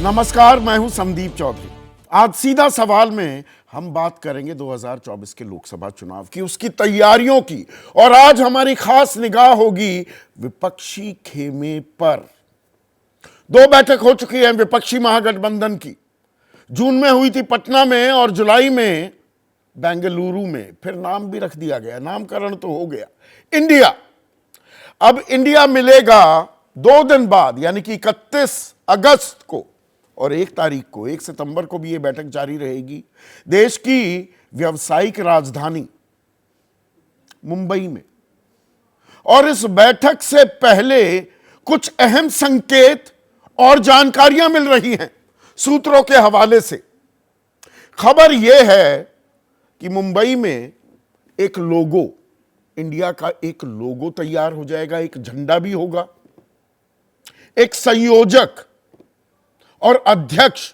नमस्कार, मैं हूं संदीप चौधरी। आज सीधा सवाल में हम बात करेंगे 2024 के लोकसभा चुनाव की, उसकी तैयारियों की। और आज हमारी खास निगाह होगी विपक्षी खेमे पर। दो बैठक हो चुकी है विपक्षी महागठबंधन की। जून में हुई थी पटना में और जुलाई में बेंगलुरु में। फिर नाम भी रख दिया गया, नामकरण तो हो गया, इंडिया। अब इंडिया मिलेगा 2 दिन बाद, यानी कि 31 अगस्त को और 1 तारीख को, 1 सितंबर को भी यह बैठक जारी रहेगी देश की व्यावसायिक राजधानी मुंबई में। और इस बैठक से पहले कुछ अहम संकेत और जानकारियां मिल रही हैं सूत्रों के हवाले से। खबर यह है कि मुंबई में एक लोगो, इंडिया का एक लोगो तैयार हो जाएगा, एक झंडा भी होगा, एक संयोजक और अध्यक्ष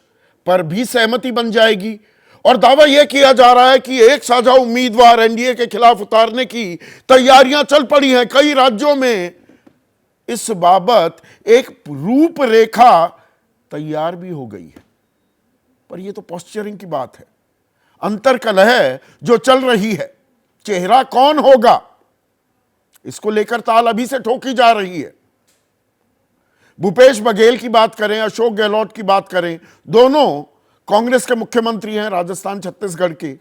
पर भी सहमति बन जाएगी। और दावा यह किया जा रहा है कि एक साझा उम्मीदवार एनडीए के खिलाफ उतारने की तैयारियां चल पड़ी हैं। कई राज्यों में इस बाबत एक रूपरेखा तैयार भी हो गई है। पर यह तो पोस्चरिंग की बात है। अंतर्कलह जो चल रही है, चेहरा कौन होगा, इसको लेकर ताल अभी से ठोकी जा रही है। भूपेश बघेल की बात करें, अशोक गहलोत की बात करें, दोनों कांग्रेस के मुख्यमंत्री हैं राजस्थान छत्तीसगढ़ के।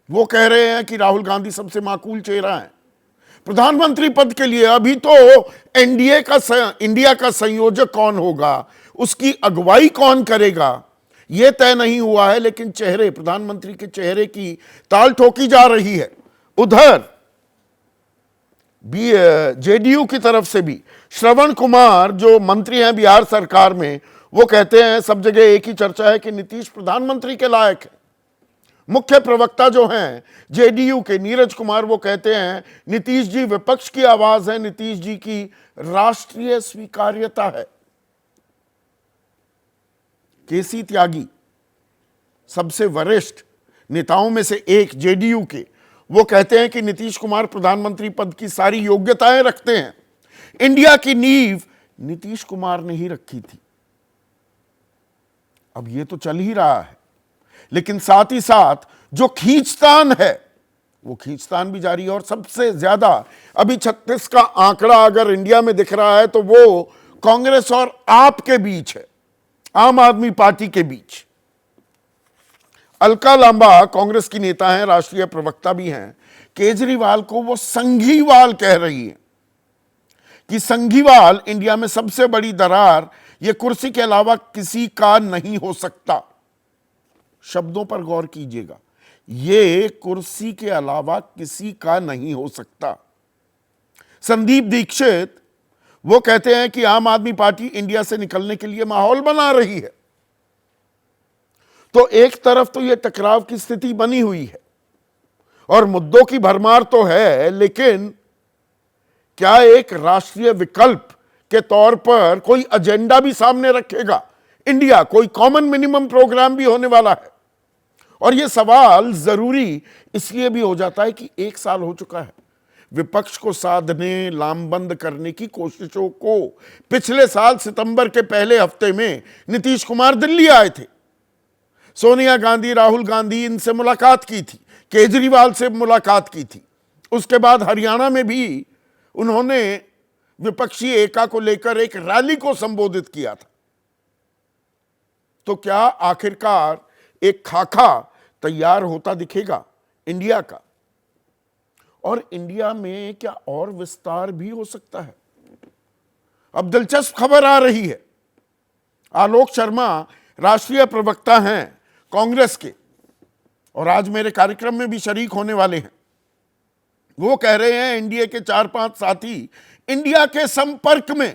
वो कह रहे हैं कि राहुल गांधी सबसे माकूल चेहरा है प्रधानमंत्री पद के लिए। अभी तो इंडिया का संयोजक कौन होगा, उसकी अगुवाई कौन करेगा, यह तय नहीं हुआ है। लेकिन चेहरे, प्रधानमंत्री के चेहरे की ताल ठोकी जा रही है। उधर जेडीयू की तरफ से भी श्रवण कुमार जो मंत्री हैं बिहार सरकार में, वो कहते हैं सब जगह एक ही चर्चा है कि नीतीश प्रधानमंत्री के लायक है। मुख्य प्रवक्ता जो हैं जेडीयू के नीरज कुमार, वो कहते हैं नीतीश जी विपक्ष की आवाज है, नीतीश जी की राष्ट्रीय स्वीकार्यता है। केसी त्यागी, सबसे वरिष्ठ नेताओं में से एक जेडीयू के, वो कहते हैं कि नीतीश कुमार प्रधानमंत्री पद की सारी योग्यताएं रखते हैं। इंडिया की नींव नीतीश कुमार ने ही रखी थी। अब ये तो चल ही रहा है, लेकिन साथ ही साथ जो खींचतान है वो खींचतान भी जारी है। और सबसे ज्यादा अभी 36 का आंकड़ा अगर इंडिया में दिख रहा है तो वो कांग्रेस और आप के बीच है, आम आदमी पार्टी के बीच। अलका लांबा कांग्रेस की नेता हैं, राष्ट्रीय प्रवक्ता भी हैं। केजरीवाल को वो संघीवाल कह रही है कि संघीवाल इंडिया में सबसे बड़ी दरार ये कुर्सी के अलावा किसी का नहीं हो सकता। शब्दों पर गौर कीजिएगा, ये कुर्सी के अलावा किसी का नहीं हो सकता। संदीप दीक्षित वो कहते हैं कि आम आदमी पार्टी इंडिया से निकलने के लिए माहौल बना रही है। तो एक तरफ तो यह टकराव की स्थिति बनी हुई है और मुद्दों की भरमार तो है, लेकिन क्या एक राष्ट्रीय विकल्प के तौर पर कोई एजेंडा भी सामने रखेगा इंडिया? कोई कॉमन मिनिमम प्रोग्राम भी होने वाला है। और यह सवाल जरूरी इसलिए भी हो जाता है कि 1 साल हो चुका है विपक्ष को साधने, लामबंद करने की कोशिशों को। पिछले साल सितंबर के पहले हफ्ते में नीतीश कुमार दिल्ली आए थे, सोनिया गांधी, राहुल गांधी, इनसे मुलाकात की थी, केजरीवाल से मुलाकात की थी। उसके बाद हरियाणा में भी उन्होंने विपक्षी एकता को लेकर एक रैली को संबोधित किया था। तो क्या आखिरकार एक खाका तैयार होता दिखेगा इंडिया का? और इंडिया में क्या और विस्तार भी हो सकता है? अब दिलचस्प खबर आ रही है। आलोक शर्मा राष्ट्रीय प्रवक्ता हैं कांग्रेस के और आज मेरे कार्यक्रम में भी शरीक होने वाले हैं। वो कह रहे हैं एनडीए के 4-5 साथी इंडिया के संपर्क में।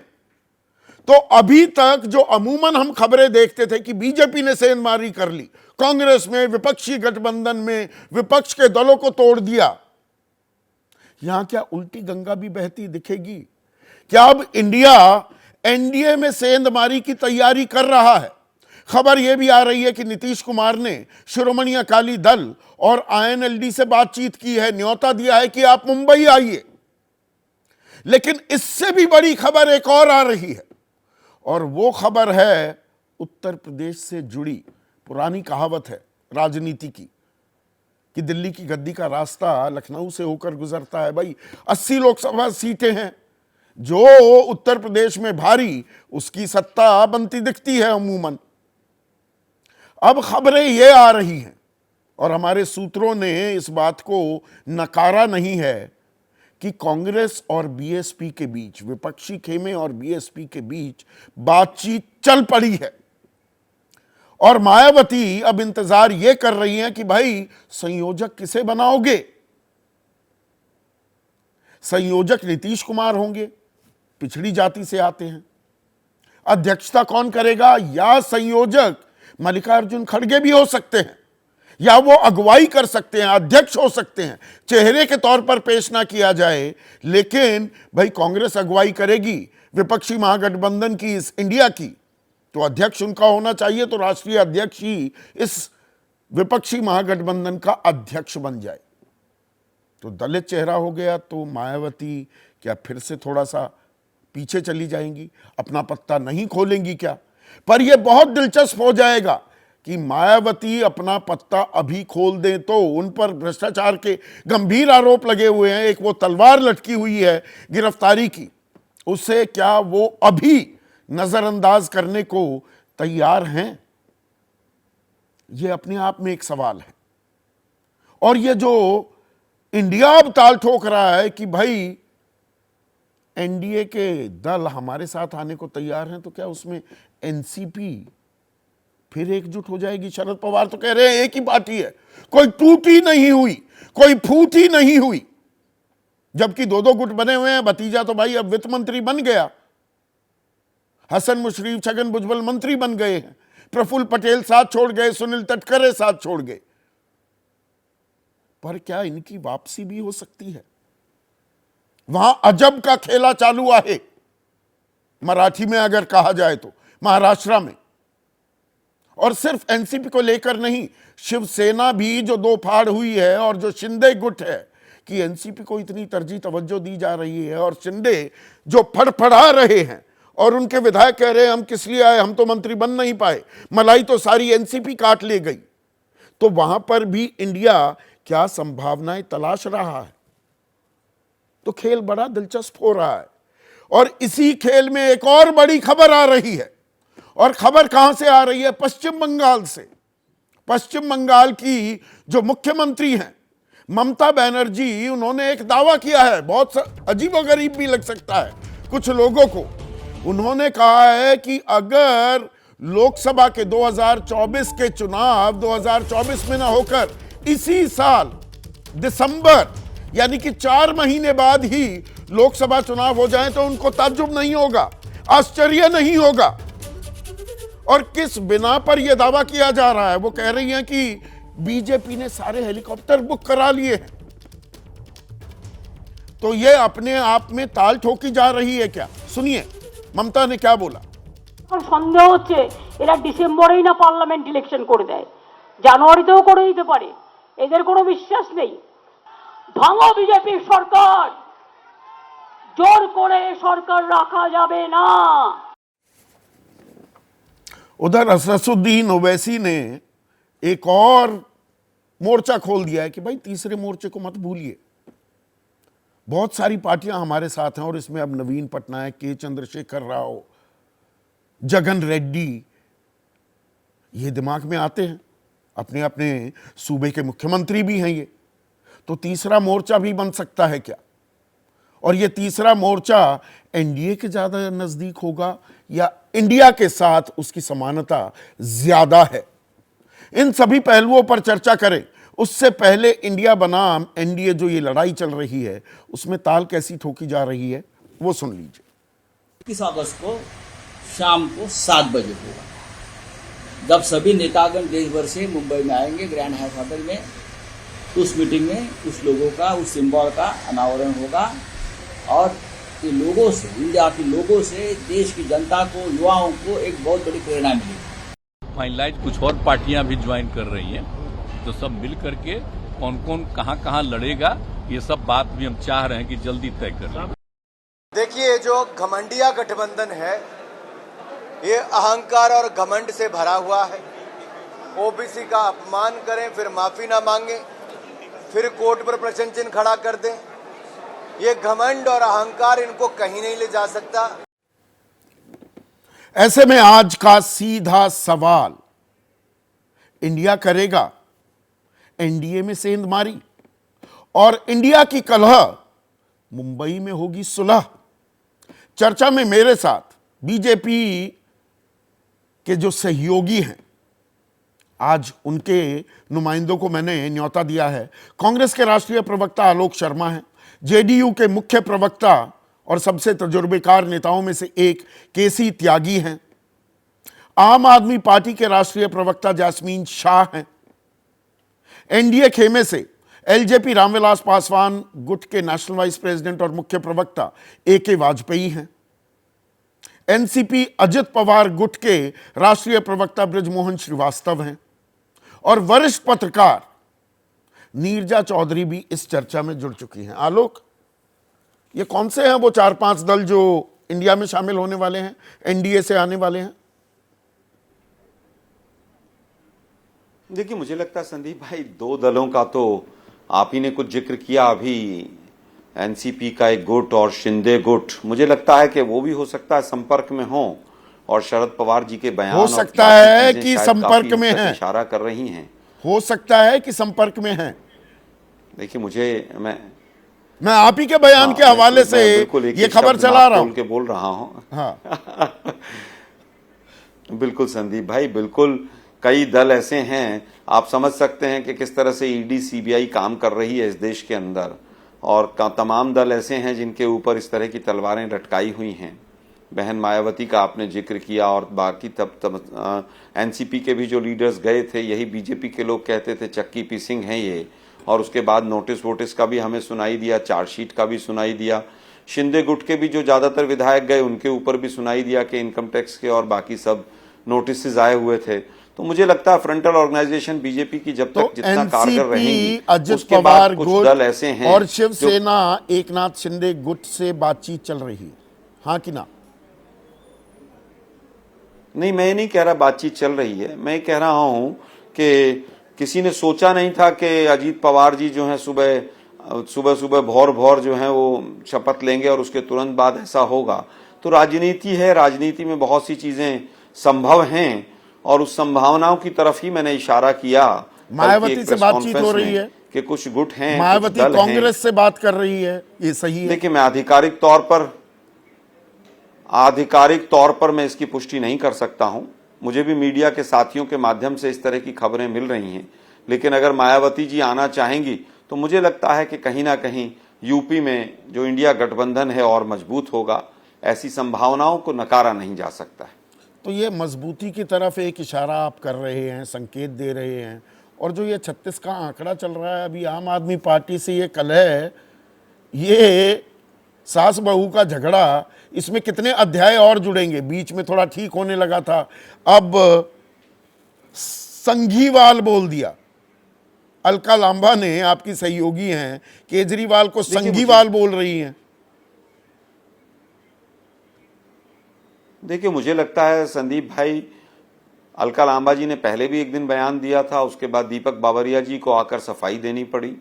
तो अभी तक जो अमूमन हम खबरें देखते थे कि बीजेपी ने सेंधमारी कर ली कांग्रेस में, विपक्षी गठबंधन में, विपक्ष के दलों को तोड़ दिया, यहां क्या उल्टी गंगा भी बहती दिखेगी? क्या अब इंडिया एनडीए में सेंधमारी की तैयारी कर रहा है? खबर यह भी आ रही है कि नीतीश कुमार ने शिरोमणि अकाली दल और आईएनएलडी से बातचीत की है, न्योता दिया है कि आप मुंबई आइए। लेकिन इससे भी बड़ी खबर एक और आ रही है और वो खबर है उत्तर प्रदेश से जुड़ी पुरानी कहावत है राजनीति की कि दिल्ली की गद्दी का रास्ता लखनऊ से होकर गुजरता है। भाई 80 लोकसभा सीटें हैं, जो उत्तर प्रदेश में भारी उसकी सत्ता बनती दिखती है अमूमन। अब खबरें ये आ रही हैं और हमारे सूत्रों ने इस बात को नकारा नहीं है कि कांग्रेस और बीएसपी के बीच, विपक्षी खेमे और बीएसपी के बीच बातचीत चल पड़ी है और मायावती अब इंतजार यह कर रही हैं कि भाई संयोजक किसे बनाओगे। संयोजक नीतीश कुमार होंगे, पिछड़ी जाति से आते हैं। अध्यक्षता कौन करेगा, या संयोजक मल्लिकार्जुन खड़गे भी हो सकते हैं, या वो अगुवाई कर सकते हैं, अध्यक्ष हो सकते हैं। चेहरे के तौर पर पेश ना किया जाए, लेकिन भाई कांग्रेस अगुवाई करेगी विपक्षी महागठबंधन की, इस इंडिया की, तो अध्यक्ष उनका होना चाहिए। तो राष्ट्रीय अध्यक्ष ही इस विपक्षी महागठबंधन का अध्यक्ष बन जाए। तो दलित चेहरा हो गया, तो मायावती क्या फिर से थोड़ा सा पीछे चली जाएंगी, अपना पत्ता नहीं खोलेंगी क्या? पर यह बहुत दिलचस्प हो जाएगा कि मायावती अपना पत्ता अभी खोल दें तो उन पर भ्रष्टाचार के गंभीर आरोप लगे हुए हैं। एक वो तलवार लटकी हुई है गिरफ्तारी की, उसे क्या वो अभी नजरअंदाज करने को तैयार हैं? ये अपने आप में एक सवाल है। और ये जो इंडिया अब ताल ठोक रहा है कि भाई एनडीए के दल हमारे साथ आने को तैयार हैं, तो क्या उसमें एनसीपी फिर एकजुट हो जाएगी? शरद पवार तो कह रहे हैं एक ही पार्टी है, कोई टूटी नहीं हुई, कोई फूटी नहीं हुई, जबकि दो दो गुट बने हुए हैं। भतीजा तो भाई अब वित्त मंत्री बन गया, हसन मुशर्रफ छगन भुजबल मंत्री बन गए हैं, प्रफुल्ल पटेल साथ छोड़ गए, सुनील तटकरे साथ छोड़ गए। पर क्या इनकी वापसी भी हो सकती है? वहां अजब का खेला चालू है, मराठी में अगर कहा जाए तो, महाराष्ट्र में। और सिर्फ एनसीपी को लेकर नहीं, शिवसेना भी जो दो फाड़ हुई है और जो शिंदे गुट है कि एनसीपी को इतनी तरजीह तवज्जो दी जा रही है और शिंदे जो फड़फड़ा रहे हैं और उनके विधायक कह रहे हैं हम किस लिए आए, हम तो मंत्री बन नहीं पाए, मलाई तो सारी एनसीपी काट ले गई। तो वहां पर भी इंडिया क्या संभावनाएं तलाश रहा है। तो खेल बड़ा दिलचस्प हो रहा है और इसी खेल में एक और बड़ी खबर आ रही है। और खबर कहां से आ रही है? पश्चिम बंगाल से। पश्चिम बंगाल की जो मुख्यमंत्री हैं ममता बनर्जी, उन्होंने एक दावा किया है, बहुत अजीबोगरीब भी लग सकता है कुछ लोगों को। उन्होंने कहा है कि अगर लोकसभा के 2024 के चुनाव 2024 में ना होकर इसी साल दिसंबर, यानी कि 4 महीने बाद ही लोकसभा चुनाव हो जाए, तो उनको ताज्जुब नहीं होगा, आश्चर्य नहीं होगा। और किस बिना पर यह दावा किया जा रहा है? वो कह रही हैं कि बीजेपी ने सारे हेलीकॉप्टर बुक करा लिए हैं। तो यह अपने आप में ताल ठोकी जा रही है क्या? सुनिए ममता ने क्या बोला। সন্দেহ হচ্ছে এরা ডিসেম্বরেই না পার্লামেন্ট ইলেকশন করে দেয়, জানুয়ারিতেও করে দিতে পারে, এদের কোনো বিশ্বাস নেই। ভাঙো বিজেপি সরকার, জোর করে সরকার রাখা যাবে না। उधर असदुद्दीन ओवैसी ने एक और मोर्चा खोल दिया है कि भाई तीसरे मोर्चे को मत भूलिए, बहुत सारी पार्टियां हमारे साथ हैं और इसमें अब नवीन पटनायक, के चंद्रशेखर राव, जगन रेड्डी ये दिमाग में आते हैं, अपने अपने सूबे के मुख्यमंत्री भी हैं ये। तो तीसरा मोर्चा भी बन सकता है क्या? और ये तीसरा मोर्चा एनडीए के ज्यादा नजदीक होगा या इंडिया के साथ उसकी समानता ज्यादा है? इन सभी पहलुओं पर चर्चा करें। उससे पहले इंडिया बनाम एनडीए जो ये लड़ाई चल रही है उसमें ताल कैसी ठोकी जा रही है वो सुन लीजिए। 21 अगस्त को शाम को 7 बजे होगा, जब सभी नेतागण देश भर से मुंबई में आएंगे ग्रैंड हाइट होटल में। उस मीटिंग में उस लोगों का, उस सिंबल का अनावरण होगा और ये लोगों से, इंडिया के लोगों से देश की जनता को, युवाओं को एक बहुत बड़ी प्रेरणा मिलेगी। फाइनलाइज कुछ और पार्टियां भी ज्वाइन कर रही हैं, तो सब मिल करके कौन कौन कहां लड़ेगा ये सब बात भी हम चाह रहे हैं कि जल्दी तय कर लें। देखिए, जो घमंडिया गठबंधन है ये अहंकार और घमंड से भरा हुआ है। ओबीसी का अपमान करें, फिर माफी ना मांगे, फिर कोर्ट पर प्रश्न चिन्ह खड़ा कर दें। ये घमंड और अहंकार इनको कहीं नहीं ले जा सकता। ऐसे में आज का सीधा सवाल, इंडिया करेगा एनडीए में सेंधमारी और इंडिया की कलह मुंबई में होगी सुलह। चर्चा में मेरे साथ बीजेपी के जो सहयोगी हैं, आज उनके नुमाइंदों को मैंने न्योता दिया है। कांग्रेस के राष्ट्रीय प्रवक्ता आलोक शर्मा हैं, जेडीयू के मुख्य प्रवक्ता और सबसे तजुर्बेकार नेताओं में से एक केसी त्यागी हैं, आम आदमी पार्टी के राष्ट्रीय प्रवक्ता जैस्मीन शाह हैं, एनडीए खेमे से एलजेपी रामविलास पासवान गुट के नेशनल वाइस प्रेसिडेंट और मुख्य प्रवक्ता एके वाजपेयी हैं, एनसीपी अजित पवार गुट के राष्ट्रीय प्रवक्ता ब्रिजमोहन श्रीवास्तव हैं और वरिष्ठ पत्रकार नीरजा चौधरी भी इस चर्चा में जुड़ चुकी हैं। आलोक, ये कौन से हैं वो 4-5 दल जो इंडिया में शामिल होने वाले हैं, एनडीए से आने वाले हैं? देखिए, मुझे लगता है संदीप भाई, 2 दलों का तो आप ही ने कुछ जिक्र किया अभी, एनसीपी का एक गुट और शिंदे गुट। मुझे लगता है कि वो भी हो सकता है संपर्क में हो और शरद पवार जी के बयान हो सकता है कि संपर्क में हैं, इशारा कर रही हैं। हो सकता है कि संपर्क में हैं। देखिए, मैं आप ही के बयान के हवाले से ये खबर चला रहा हूं, के बोल रहा हूं। हाँ। बिल्कुल संदीप भाई, बिल्कुल कई दल ऐसे हैं, आप समझ सकते हैं कि किस तरह से ईडी सीबीआई काम कर रही है इस देश के अंदर, और तमाम दल ऐसे हैं जिनके ऊपर इस तरह की तलवारें लटकाई हुई हैं। बहन मायावती का आपने जिक्र किया और बाकी तब एनसीपी के भी जो लीडर्स गए थे, यही बीजेपी के लोग कहते थे चक्की पीसिंग हैं ये, और उसके बाद नोटिस वोटिस का भी हमें सुनाई दिया, चार्जशीट का भी सुनाई दिया। शिंदे गुट के भी जो ज्यादातर विधायक गए उनके ऊपर भी सुनाई दिया कि इनकम टैक्स के और बाकी सब नोटिस आए हुए थे। तो मुझे लगता है फ्रंटल ऑर्गेनाइजेशन बीजेपी की जब तक जितना कारगर रहेंगी, अजित पवार कुछ गुट दल ऐसे हैं और शिवसेना एकनाथ शिंदे गुट से बातचीत चल रही है, हाँ कि ना? नहीं, मैं नहीं कह रहा बातचीत चल रही है, मैं कह रहा हूं कि किसी ने सोचा नहीं था कि अजीत पवार जी जो हैं सुबह भौर जो हैं वो शपथ लेंगे और उसके तुरंत बाद ऐसा होगा। तो राजनीति है, राजनीति में बहुत सी चीजें संभव हैं और उस संभावनाओं की तरफ ही मैंने इशारा किया। मायावती से बातचीत हो रही है कि कुछ गुट हैं, मायावती कांग्रेस से बात कर रही है, ये सही है? देखिए, मैं आधिकारिक तौर पर मैं इसकी पुष्टि नहीं कर सकता हूं। मुझे भी मीडिया के साथियों के माध्यम से इस तरह की खबरें मिल रही हैं, लेकिन अगर मायावती जी आना चाहेंगी तो मुझे लगता है कि कहीं ना कहीं यूपी में जो इंडिया गठबंधन है और मजबूत होगा। ऐसी संभावनाओं को नकारा नहीं जा सकता है। तो ये मजबूती की तरफ एक इशारा आप कर रहे हैं, संकेत दे रहे हैं, और जो ये 36 का आंकड़ा चल रहा है अभी आम आदमी पार्टी से, ये कलह, ये सास बहू का झगड़ा, इसमें कितने अध्याय और जुड़ेंगे? बीच में थोड़ा ठीक होने लगा था, अब संघीवाल बोल दिया। अलका लांबा ने, आपकी सहयोगी हैं, केजरीवाल को संघीवाल बोल रही हैं। देखिए, मुझे लगता है संदीप भाई, अलका लांबा जी ने पहले भी एक दिन बयान दिया था, उसके बाद दीपक बाबरिया जी को आकर सफाई देनी पड़ी।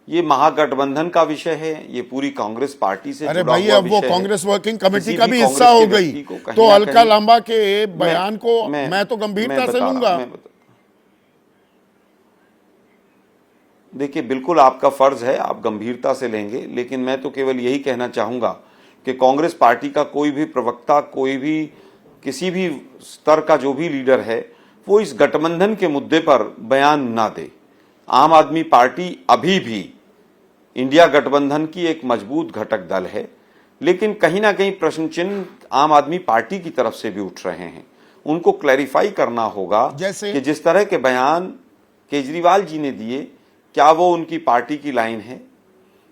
ये महागठबंधन का विषय है, ये पूरी कांग्रेस पार्टी से अरे जुड़ा भाई, हुआ अब वो विषय कांग्रेस वर्किंग कमेटी का किसी भी भी हिस्सा हो कांग्रेस के गई, व्यक्ति को तो कहीं ना अलका कहीं- लांबा के बयान को मैं तो गंभीरता से लूंगा। देखिए, बिल्कुल आपका फर्ज है, आप गंभीरता से लेंगे, लेकिन मैं तो केवल यही कहना चाहूंगा कि कांग्रेस पार्टी का कोई भी प्रवक्ता, कोई भी किसी भी स्तर का जो भी लीडर है, वो इस गठबंधन के मुद्दे पर बयान ना दे। आम आदमी पार्टी अभी भी इंडिया गठबंधन की एक मजबूत घटक दल है, लेकिन कहीं ना कहीं प्रश्न चिन्ह आम आदमी पार्टी की तरफ से भी उठ रहे हैं। उनको क्लैरिफाई करना होगा कि जिस तरह के बयान केजरीवाल जी ने दिए, क्या वो उनकी पार्टी की लाइन है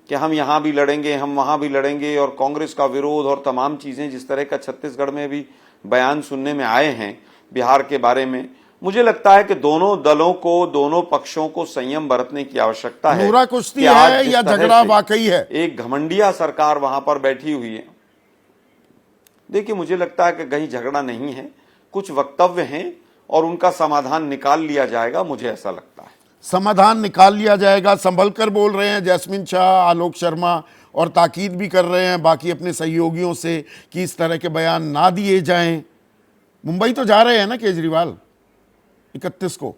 कि हम यहां भी लड़ेंगे, हम वहां भी लड़ेंगे, और कांग्रेस का विरोध और तमाम चीजें जिस तरह का छत्तीसगढ़ में भी बयान सुनने में आए हैं बिहार के बारे में। मुझे लगता है कि दोनों दलों को, दोनों पक्षों को संयम बरतने की आवश्यकता है। नूरा कुश्ती है या झगड़ा वाकई है? एक घमंडिया सरकार वहां पर बैठी हुई है। देखिए, मुझे लगता है कि कहीं झगड़ा नहीं है, कुछ वक्तव्य हैं और उनका समाधान निकाल लिया जाएगा, मुझे ऐसा लगता है। समाधान निकाल लिया जाएगा, संभल कर बोल रहे हैं जैस्मिन शाह, आलोक शर्मा, और ताकीद भी कर रहे हैं बाकी अपने सहयोगियों से कि इस तरह के बयान ना दिए जाएं। मुंबई तो जा रहे हैं ना केजरीवाल 31 को?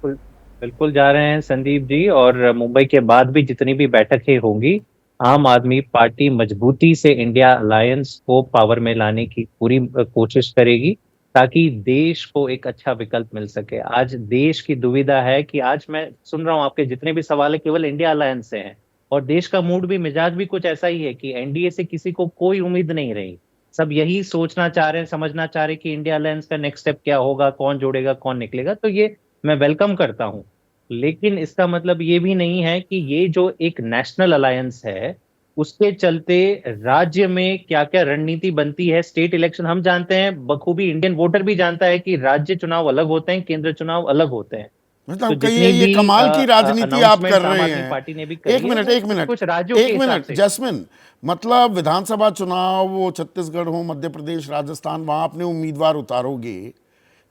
बिल्कुल जा रहे हैं संदीप जी, और मुंबई के बाद भी जितनी भी बैठकें होंगी, आम आदमी पार्टी मजबूती से इंडिया अलायंस को पावर में लाने की पूरी कोशिश करेगी ताकि देश को एक अच्छा विकल्प मिल सके। आज देश की दुविधा है कि आज मैं सुन रहा हूं आपके जितने भी सवाल है केवल इंडिया अलायंस से हैं, और देश का मूड भी, मिजाज भी कुछ ऐसा ही है कि एनडीए से किसी को कोई उम्मीद नहीं रही। सब यही सोचना चाह रहे हैं, समझना चाह रहे हैं कि इंडिया अलायंस का नेक्स्ट स्टेप क्या होगा, कौन जोड़ेगा, कौन निकलेगा। तो ये मैं वेलकम करता हूं, लेकिन इसका मतलब ये भी नहीं है कि ये जो एक नेशनल अलायंस है उसके चलते राज्य में क्या क्या रणनीति बनती है। स्टेट इलेक्शन हम जानते हैं बखूबी, इंडियन वोटर भी जानता है कि राज्य चुनाव अलग होते हैं, केंद्र चुनाव अलग होते हैं। मतलब कहिए ये कमाल की राजनीति आप कर रहे हैं। पार्टी ने भी एक मिनट कुछ राज्यों के हिसाब से। जैस्मिन, मतलब विधानसभा चुनाव वो छत्तीसगढ़ हो, मध्य प्रदेश, राजस्थान, वहां अपने उम्मीदवार उतारोगे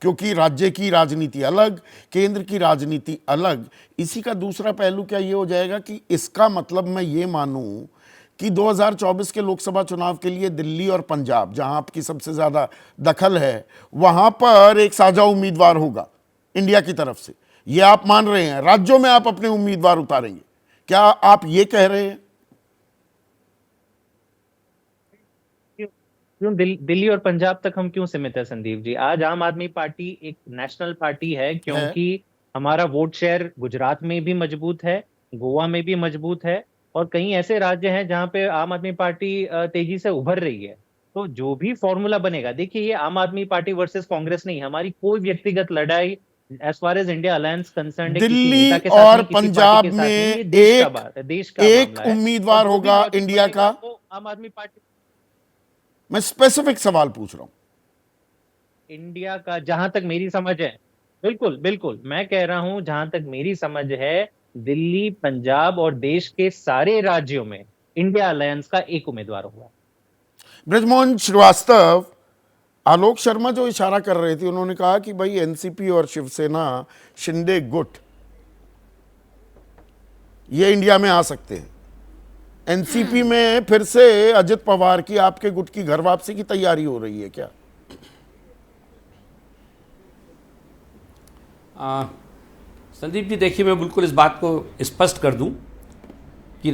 क्योंकि राज्य की राजनीति अलग, केंद्र की राजनीति अलग। इसी का दूसरा पहलू क्या ये हो जाएगा कि इसका मतलब मैं ये मानूं कि 2024 के लोकसभा चुनाव के लिए दिल्ली और पंजाब, जहां आपकी सबसे ज्यादा दखल है, वहां पर एक साझा उम्मीदवार होगा इंडिया की तरफ से। ये आप मान रहे हैं, राज्यों में आप अपने उम्मीदवार उतारेंगे, क्या आप ये कह रहे हैं? क्यों दिल्ली और पंजाब तक हम क्यों सीमित है संदीप जी? आज आम आदमी पार्टी एक नेशनल पार्टी है क्योंकि हमारा वोट शेयर गुजरात में भी मजबूत है, गोवा में भी मजबूत है, और कई ऐसे राज्य हैं जहां पे आम आदमी पार्टी तेजी से उभर रही है। तो जो भी फॉर्मूला बनेगा, देखिए ये आम आदमी पार्टी वर्सेस कांग्रेस नहीं, हमारी कोई व्यक्तिगत लड़ाई as far as India alliance concern, Delhi और पंजाब में एक उम्मीदवार होगा इंडिया का। आम आदमी पार्टी, मैं स्पेसिफिक सवाल पूछ रहा हूं। इंडिया का जहां तक मेरी समझ है, बिल्कुल बिल्कुल मैं कह रहा हूं, जहां तक मेरी समझ है, दिल्ली, पंजाब और देश के सारे राज्यों में इंडिया अलायंस का एक उम्मीदवार होगा। ब्रजमोहन श्रीवास्तव, आलोक शर्मा जो इशारा कर रहे थे, उन्होंने कहा कि भाई एनसीपी और शिवसेना, शिंदे गुट, ये इंडिया में आ सकते हैं। एनसीपी में फिर से अजित पवार की, आपके गुट की घर वापसी की तैयारी हो रही है क्या? संदीप जी देखिए, मैं बिल्कुल इस बात को स्पष्ट कर दूं कि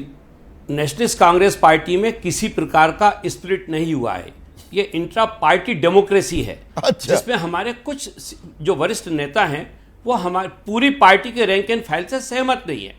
नेशनलिस्ट कांग्रेस पार्टी में किसी प्रकार का स्प्लिट नहीं हुआ है। ये इंट्रा पार्टी डेमोक्रेसी है। अच्छा। जिसमें हमारे कुछ जो वरिष्ठ नेता हैं वो हमारी पूरी पार्टी के रैंक एंड फाइल से सहमत नहीं है।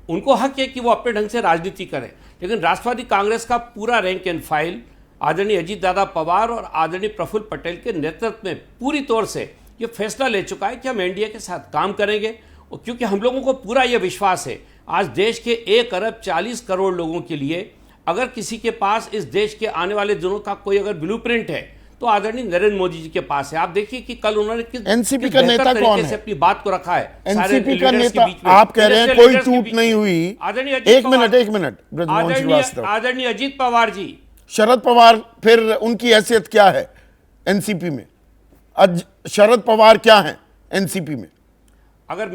उनको हक है कि वो अपने ढंग से राजनीति करें, लेकिन राष्ट्रवादी कांग्रेस का पूरा रैंक एंड फाइल आदरणीय अजीत दादा पवार और आदरणीय प्रफुल्ल पटेल के नेतृत्व में पूरी तौर से ये फैसला ले चुका है कि हम एनडीए के साथ काम करेंगे। और क्योंकि हम लोगों को पूरा ये विश्वास है, आज देश के 1 अरब 40 करोड़ लोगों के लिए अगर किसी के पास इस देश के आने वाले दिनों का कोई अगर ब्लूप्रिंट है तो आदरणीय नरेंद्र मोदी जी के पास है। आप देखिए कि कल उन्होंने किस एनसीपी का नेता कौन है? से अपनी बात को रखा है। एनसीपी का नेता आप कह रहे हैं कोई टूट नहीं हुई। एक मिनट ब्रजमोहन श्रीवास्तव, आदरणीय अजीत पवार जी, शरद पवार, फिर उनकी हैसियत क्या है एनसीपी में? शरद पवार क्या है एनसीपी में? अगर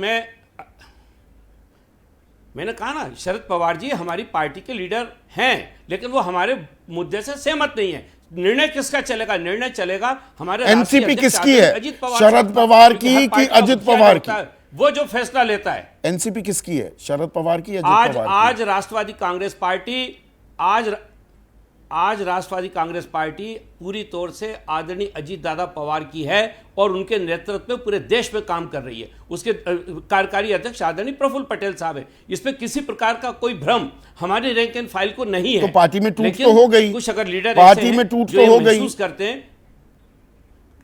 मैंने कहा ना, शरद पवार जी हमारी पार्टी के लीडर हैं, लेकिन वो हमारे मुद्दे से सहमत नहीं है। निर्णय किसका चलेगा? निर्णय चलेगा हमारे एनसीपी किसकी है? शरद पवार की कि अजित पवार की? वो जो फैसला लेता है। एनसीपी किसकी है? शरद पवार की, अजित पवार की? आज राष्ट्रवादी कांग्रेस पार्टी, आज राष्ट्रवादी कांग्रेस पार्टी पूरी तौर से आदरणीय अजीत दादा पवार की है और उनके नेतृत्व में पूरे देश में काम कर रही है। उसके कार्यकारी अध्यक्ष आदरणीय प्रफुल्ल पटेल साहब है। इसमें किसी प्रकार का कोई भ्रम हमारे रैंक एंड फाइल को नहीं है। तो पार्टी में टूट तो हो गई, कुछ अगर लीडर पार्टी में टूट तो हो गई, महसूस करते हैं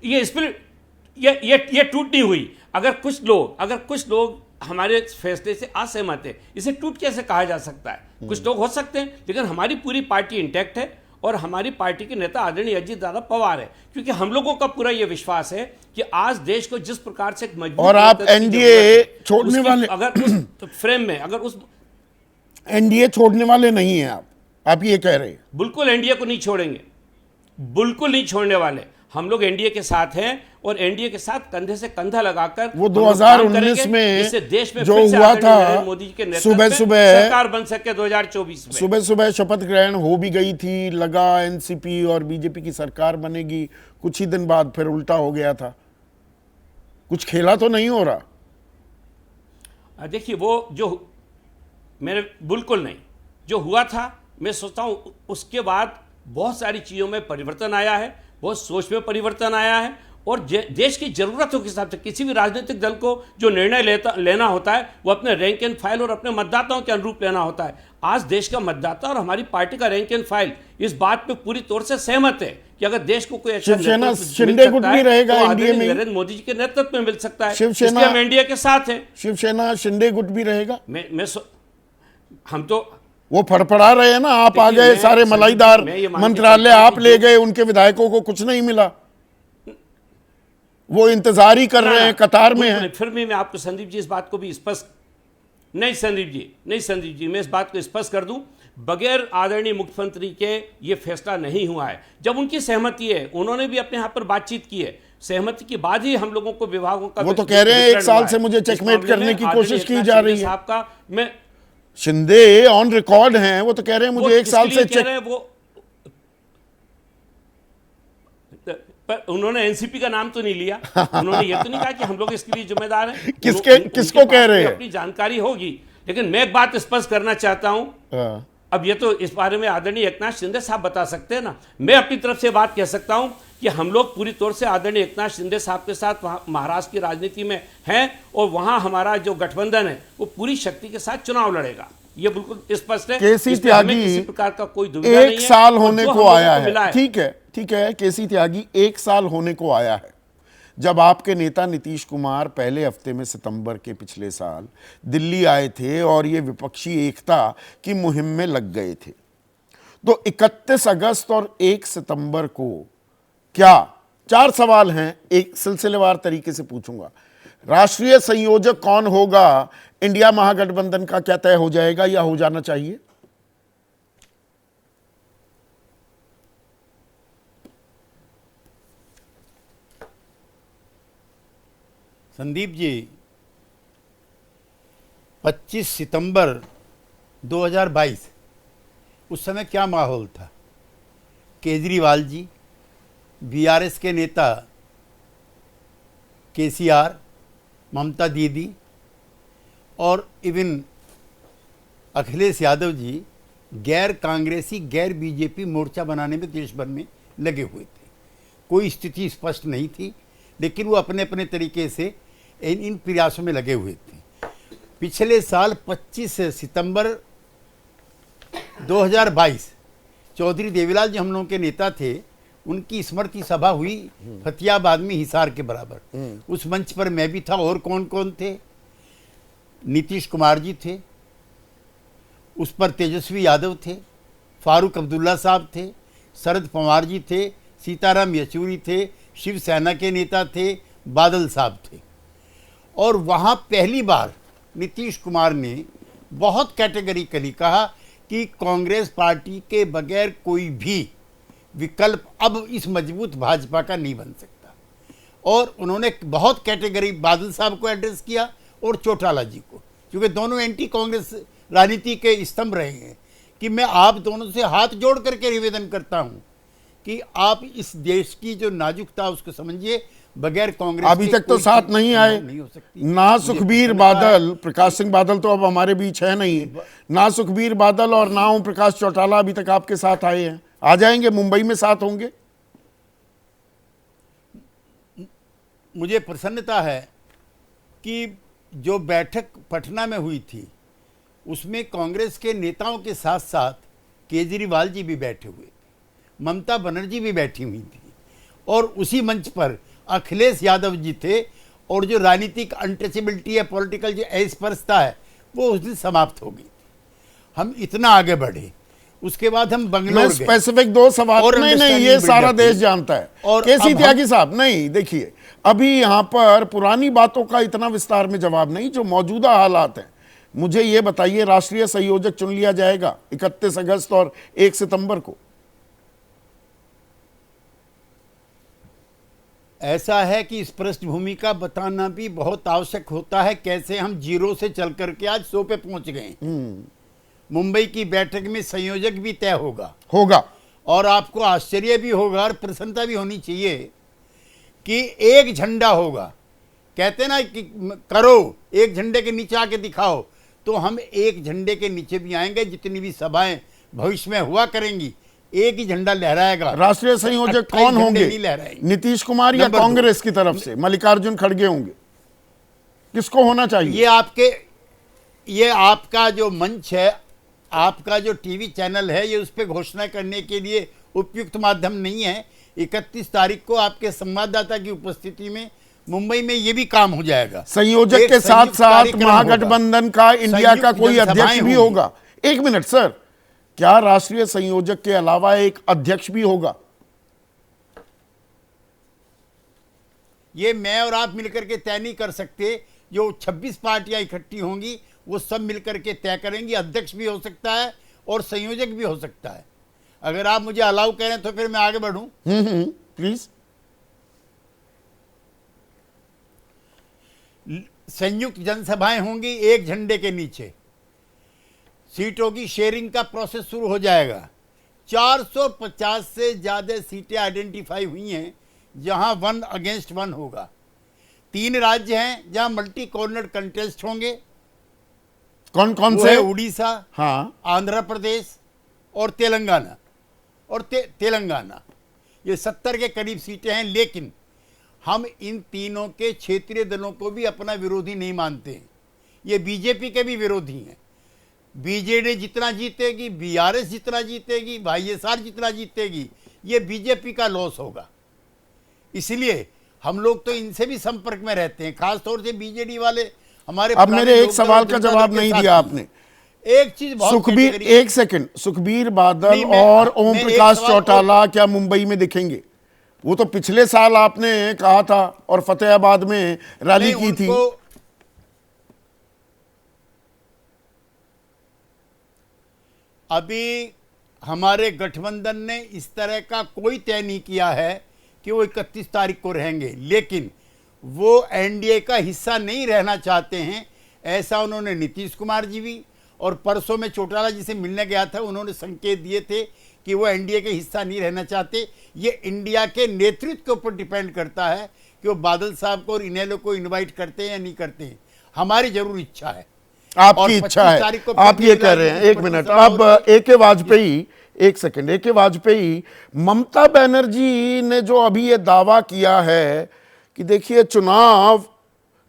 ये टूट नहीं हुई। अगर कुछ लोग हमारे फैसले से असहमत है, इसे टूट कैसे कहा जा सकता है? कुछ लोग हो सकते हैं, लेकिन हमारी पूरी पार्टी इंटैक्ट है और हमारी पार्टी के नेता आदरणीय अजीत दादा पवार है। क्योंकि हम लोगों का पूरा यह विश्वास है कि आज देश को जिस प्रकार से मजबूत, और आप एनडीए छोड़ने वाले, अगर उस फ्रेम में, अगर उस एनडीए छोड़ने वाले नहीं हैं आप ये कह रहे हैं? बिल्कुल एनडीए को नहीं छोड़ेंगे। बिल्कुल नहीं छोड़ने वाले। हम लोग एनडीए के साथ हैं और एनडीए के साथ कंधे से कंधा लगाकर वो हम लोग काम 2019 करेंगे, में जिससे देश में जो फिर से हुआ आदरणीय था, नरेंद्र मोदी जी के नेतृत्व सुबह में सुबह सरकार बन सके 2024 में। सुबह सुबह शपथ ग्रहण हो भी गई थी, लगा एनसीपी और बीजेपी की सरकार बनेगी, कुछ ही दिन बाद फिर उल्टा हो गया था। कुछ खेला तो नहीं हो रहा। देखिए, वो जो मेरे बिल्कुल नहीं, जो हुआ था, मैं सोचता हूं उसके बाद बहुत सारी चीज़ों में परिवर्तन आया है, बहुत सोच में परिवर्तन आया है और देश की ज़रूरतों के हिसाब से किसी भी राजनीतिक दल को जो निर्णय लेना होता है वो अपने रैंक एंड फाइल और अपने मतदाताओं के अनुरूप लेना होता है। आज देश का मतदाता और हमारी पार्टी का रैंक एंड फाइल इस बात पे पूरी तौर से सहमत है कि अगर देश को कोई अच्छा शिवसेना नेतृत्व मिल शिंदे गुट सकता भी है, रहेगा तो एनडीए में। नरेंद्र मोदी जी के नेतृत्व में मिल सकता है। शिवसेना- इसलिए हम एनडीए के साथ हैं। शिवसेना शिंदे गुट भी रहेगा। हम तो वो फड़फड़ा रहे हैं ना, आप आ देखिए, गए मैं सारे संदीप जी, मलाईदार मैं ये मान के मंत्रालय चलता हूं आप कि ले गए, उनके विधायकों को कुछ नहीं मिला, वो इंतजार ही कर रहे हैं, कतार में हैं। फिर भी मैं आपको संदीप जी इस बात को भी स्पष्ट नहीं संदीप जी मैं इस बात को स्पष्ट कर दूं, बगैर आदरणीय मुख्यमंत्री के ये फैसला नहीं हुआ है। जब उनकी सहमति है, उन्होंने भी अपने यहाँ पर बातचीत की है, सहमति के बाद ही हम लोगों को विभागों का वो तो कह रहे हैं वितरण 1 साल हुआ से है। मुझे इस चेकमेट मामले करने में की आदरणीय कोशिश की एकनाथ जा शिंदे रही है। साहब का मैं शिंदे ऑन रिकॉर्ड हैं, वो तो कह रहे हैं वो मुझे 1 साल किसके से लिए कह रहे हैं वो, पर उन्होंने एनसीपी का नाम तो नहीं लिया, उन्होंने ये तो नहीं कहा कि हम लोग इसके लिए जिम्मेदार हैं। किसको उनके कह पास रहे भी हैं? अपनी जानकारी होगी, लेकिन मैं एक बात स्पष्ट करना चाहता हूं। हाँ। अब ये तो इस बारे में आदरणीय एकनाथ शिंदे साहब बता सकते हैं ना, मैं अपनी तरफ से बात कह सकता हूं कि हम लोग पूरी तौर से आदरणीय एकनाथ शिंदे साहब के साथ वहां महाराष्ट्र की राजनीति में हैं और वहां हमारा जो गठबंधन है वो पूरी शक्ति के साथ चुनाव लड़ेगा, ये बिल्कुल स्पष्ट है। केसी इसमें हमें त्यागी किसी प्रकार का कोई दुविधा नहीं है। 1 साल और होने जो हम को लोगों आया मिला है, ठीक है, केसी त्यागी 1 साल होने को आया है जब आपके नेता नीतीश कुमार पहले हफ्ते में सितंबर के पिछले साल दिल्ली आए थे और ये विपक्षी एकता की मुहिम में लग गए थे। तो 31 अगस्त और 1 सितंबर को क्या 4 सवाल हैं, एक सिलसिलेवार तरीके से पूछूंगा। राष्ट्रीय संयोजक कौन होगा? इंडिया महागठबंधन का क्या तय हो जाएगा या हो जाना चाहिए? संदीप जी, 25 सितंबर 2022 उस समय क्या माहौल था? केजरीवाल जी, बीआरएस के नेता केसीआर, ममता दीदी और इवन अखिलेश यादव जी गैर कांग्रेसी गैर बीजेपी मोर्चा बनाने में देश भर में लगे हुए थे। कोई स्थिति स्पष्ट नहीं थी, लेकिन वो अपने अपने तरीके से इन प्रयासों में लगे हुए थे। पिछले साल 25 सितंबर 2022 चौधरी देवीलाल जी हम लोगों के नेता थे, उनकी स्मृति सभा हुई फतियाबाद में हिसार के बराबर। उस मंच पर मैं भी था। और कौन कौन थे? नीतीश कुमार जी थे, उस पर तेजस्वी यादव थे, फारूक अब्दुल्ला साहब थे, शरद पवार जी थे, सीताराम येचुरी थे, शिवसेना के नेता थे, बादल साहब थे। और वहाँ पहली बार नीतीश कुमार ने बहुत कैटेगरिकली कहा कि कांग्रेस पार्टी के बगैर कोई भी विकल्प अब इस मजबूत भाजपा का नहीं बन सकता। और उन्होंने बहुत कैटेगरी बादल साहब को एड्रेस किया और चौटाला जी को, क्योंकि दोनों एंटी कांग्रेस राजनीति के स्तंभ रहे हैं, कि मैं आप दोनों से हाथ जोड़ करके निवेदन करता हूं कि आप इस देश की जो नाजुकता उसको समझिए। बगैर कांग्रेस अभी तक तो साथ नहीं आए नहीं हो सकती। ना सुखबीर बादल, प्रकाश सिंह बादल तो अब हमारे बीच है नहीं, ना सुखबीर बादल और ना ओम प्रकाश चौटाला अभी तक आपके साथ आए हैं। आ जाएंगे, मुंबई में साथ होंगे। मुझे प्रसन्नता है कि जो बैठक पटना में हुई थी उसमें कांग्रेस के नेताओं के साथ साथ केजरीवाल जी भी बैठे हुए थे, ममता बनर्जी भी बैठी हुई थी, और उसी मंच पर अखिलेश यादव जी थे। और जो राजनीतिक अनटचेबिलिटी है, पॉलिटिकल जो अस्पृश्यता है, वो उस दिन समाप्त हो गई थी। हम इतना आगे बढ़े, उसके बाद हम बंगलोर गए। स्पेसिफिक 2 सवाल और नहीं, ये सारा देश जानता है। और केसी त्यागी साहब, नहीं देखिए, अभी यहां पर पुरानी बातों का इतना विस्तार में जवाब नहीं, जो मौजूदा हालात हैं मुझे ये बताइए। राष्ट्रीय संयोजक चुन लिया जाएगा 31 अगस्त और 1 सितंबर को? ऐसा है कि इस पृष्ठभूमि का बताना भी बहुत आवश्यक होता है, कैसे हम जीरो से चल करके आज 100 पे पहुंच गए। मुंबई की बैठक में संयोजक भी तय होगा और आपको आश्चर्य भी होगा और प्रसन्नता भी होनी चाहिए कि एक झंडा होगा। कहते ना कि करो, एक झंडे के नीचे आके दिखाओ, तो हम एक झंडे के नीचे भी आएंगे। जितनी भी सभाएं भविष्य में हुआ करेंगी, एक ही झंडा लहराएगा। राष्ट्रीय संयोजक कौन होंगे? नीतीश कुमार या कांग्रेस की तरफ से मल्लिकार्जुन खड़गे होंगे? किसको होना चाहिए? ये आपका जो मंच है, आपका जो टीवी चैनल है, ये उस पर घोषणा करने के लिए उपयुक्त माध्यम नहीं है। 31 तारीख को आपके संवाददाता की उपस्थिति में मुंबई में ये भी काम हो जाएगा। संयोजक के साथ साथ महागठबंधन का इंडिया का कोई अध्यक्ष भी होगा? एक मिनट सर, क्या राष्ट्रीय संयोजक के अलावा एक अध्यक्ष भी होगा? ये मैं और आप मिलकर के तय नहीं कर सकते। जो 26 पार्टियां इकट्ठी होंगी वो सब मिलकर के तय करेंगी। अध्यक्ष भी हो सकता है और संयोजक भी हो सकता है। अगर आप मुझे अलाउ करें तो फिर मैं आगे बढ़ूं। प्लीज। संयुक्त जनसभाएं होंगी एक झंडे के नीचे। सीटों की शेयरिंग का प्रोसेस शुरू हो जाएगा। 450 से ज्यादा सीटें आइडेंटिफाई हुई हैं जहां 1 अगेंस्ट 1 होगा। 3 राज्य हैं जहां मल्टी कॉर्नर कंटेस्ट होंगे। कौन कौन से? उड़ीसा, हाँ, आंध्र प्रदेश और तेलंगाना। तेलंगाना ये 70 के करीब सीटें हैं। लेकिन हम इन तीनों के क्षेत्रीय दलों को भी अपना विरोधी नहीं मानते हैं। ये बीजेपी के भी विरोधी हैं। बीजेडी जितना जीतेगी, बीआरएस जितना जीतेगी, वाईएसआर जितना जीतेगी, ये बीजेपी का लॉस होगा। इसलिए हम लोग तो इनसे भी संपर्क में रहते हैं, खासतौर से बीजेडी वाले हमारे। अब मेरे एक सवाल का जवाब नहीं दिया आपने। एक चीज सुखबीर, एक सेकंड, सुखबीर बादल और ओम प्रकाश चौटाला क्या मुंबई में दिखेंगे? वो तो पिछले साल आपने कहा था और फतेहाबाद में रैली की थी। अभी हमारे गठबंधन ने इस तरह का कोई तय नहीं किया है कि वो 31 तारीख को रहेंगे, लेकिन वो एनडीए का हिस्सा नहीं रहना चाहते हैं। ऐसा उन्होंने नीतीश कुमार जी भी, और परसों में चौटाला जी से मिलने गया था, उन्होंने संकेत दिए थे कि वो एनडीए के हिस्सा नहीं रहना चाहते। ये इंडिया के नेतृत्व के ऊपर डिपेंड करता है कि वो बादल साहब को और इनेलो को इनवाइट करते हैं या नहीं करते हैं। हमारी जरूर इच्छा है। आपकी इच्छा है, आप ये कह रहे हैं। एक मिनट, अब ए.के. वाजपेयी, एक सेकंड, ए.के. वाजपेयी, ममता बनर्जी ने जो अभी ये दावा किया है कि देखिए चुनाव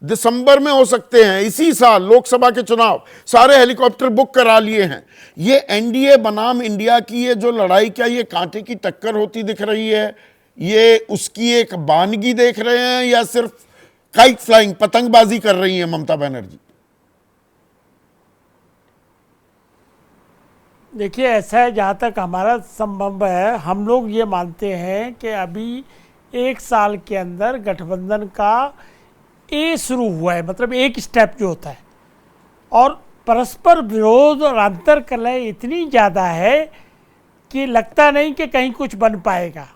दिसंबर में हो सकते हैं, इसी साल लोकसभा के चुनाव, सारे हेलीकॉप्टर बुक करा लिए हैं। ये एनडीए बनाम इंडिया की ये जो लड़ाई, क्या ये कांटे की टक्कर होती दिख रही है? ये उसकी एक बानगी देख रहे हैं या सिर्फ काइट फ्लाइंग, पतंगबाजी कर रही है ममता बनर्जी? देखिए, ऐसा है, जहाँ तक हमारा संभव है, हम लोग ये मानते हैं कि अभी 1 साल के अंदर गठबंधन का शुरू हुआ है, मतलब एक स्टेप जो होता है, और परस्पर विरोध और अंतर कलह इतनी ज़्यादा है कि लगता नहीं कि कहीं कुछ बन पाएगा।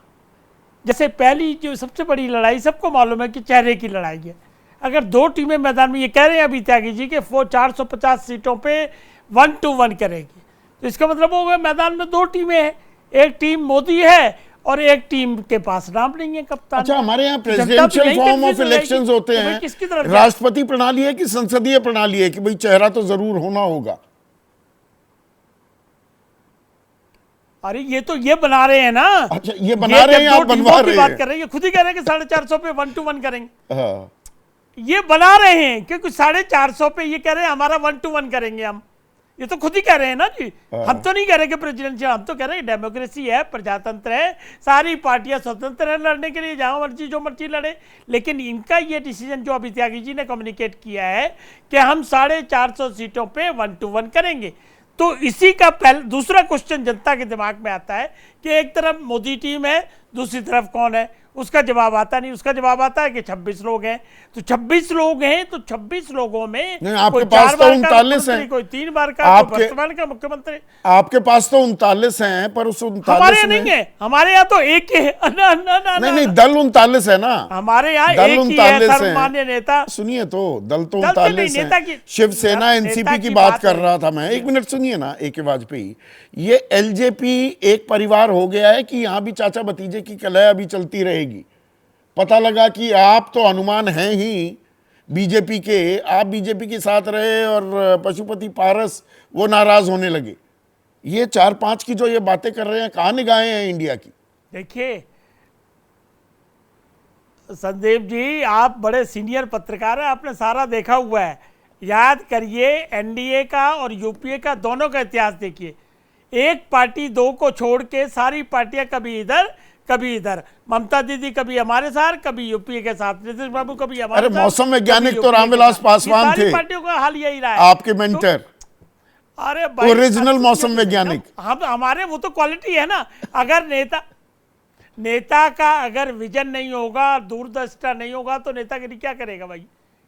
जैसे पहली जो सबसे बड़ी लड़ाई सबको मालूम है कि चेहरे की लड़ाई है। अगर 2 टीमें मैदान में, ये कह रहे हैं अभी त्यागी जी कि 450 सीटों पे 1 to 1 करेगी, तो इसका मतलब होगा मैदान में 2 टीमें हैं। एक टीम मोदी है और एक टीम के पास नाम नहीं है कप्तान। अच्छा, हमारे यहाँ प्रेसिडेंशियल फॉर्म ऑफ इलेक्शंस होते हैं, राष्ट्रपति प्रणाली है कि संसदीय प्रणाली है कि भाई चेहरा तो जरूर होना होगा? अरे ये तो ये बना रहे हैं ना। अच्छा, ये बना रहे हैं, आप बनवा रहे हैं? बात कर रहे हैं, खुद ही कह रहे हैं कि 450 पे 1 to 1 करेंगे। हाँ। ये बना रहे हैं क्योंकि 450 पे ये कह रहे हैं हमारा 1 to 1 करेंगे हम। ये तो खुद ही कह रहे हैं ना जी। हम तो नहीं कह रहे कि प्रेसिडेंशियल, हम तो कह रहे हैं डेमोक्रेसी है, प्रजातंत्र है, सारी पार्टियां स्वतंत्र है लड़ने के लिए, जहां मर्जी जो मर्जी लड़े। लेकिन इनका ये डिसीजन जो अभी त्यागी जी ने कम्युनिकेट किया है कि हम 450 सीटों पे 1 to 1 करेंगे, तो इसी का दूसरा क्वेश्चन जनता के दिमाग में आता है कि एक तरफ मोदी टीम है, दूसरी तरफ कौन है, उसका जवाब आता नहीं। उसका जवाब आता है कि 26 लोग हैं। तो 26 लोग हैं तो 26 लोगों में नहीं, आपके कोई पास 4 तो बार का 39 मुख्यमंत्री, हैं। कोई 3 बार का, आपके- कोई वर्तमान का मुख्यमंत्री। आपके पास तो 39 हैं, पर उस 39 हमारे यहाँ में नहीं है, हमारे यहाँ तो एक ही है। ना, ना, ना, नहीं ना, नहीं, ना। दल 39 है ना। हमारे यहाँ दल एक ही 39 है है। सर्वमान्य नेता। सुनिए तो, दल तो दल से 39 नहीं, नेता है। की- शिवसेना नेता एनसीपी की की बात बात कर है। रहा था मैं। एक मिनट सुनिए ना, ए.के. वाजपेयी, ये एलजेपी एक परिवार हो गया है कि यहां भी चाचा भतीजे की कलह अभी चलती रहेगी। पता लगा कि आप तो अनुमान हैं ही बीजेपी के, आप बीजेपी के साथ रहे और पशुपति पारस वो नाराज होने लगे। ये 4-5 की जो ये बातें कर रहे हैं, कहां निगाहें हैं इंडिया की? देखिए संदीप जी, आप बड़े सीनियर पत्रकार हैं, आपने सारा देखा हुआ है। याद करिए, एनडीए का और यूपीए का दोनों का इतिहास देखिए। एक पार्टी दो को छोड़ के सारी पार्टियां कभी इधर कभी इधर। ममता दीदी कभी हमारे साथ, कभी यूपीए के साथ। नीतीश बाबू कभी हमारे अरे साथ, मौसम वैज्ञानिक कभी तो यूपीए के रामविलास साथ। पासवान ये सारी थे, पार्टियों का हाल यही रहा है। आपके मेंटर, अरे भाई, ओरिजिनल मौसम वैज्ञानिक। हम हमारे वो तो क्वालिटी है ना। अगर नेता का अगर विजन नहीं होगा, दूरदर्शिता नहीं होगा, तो नेतागिरी क्या करेगा भाई?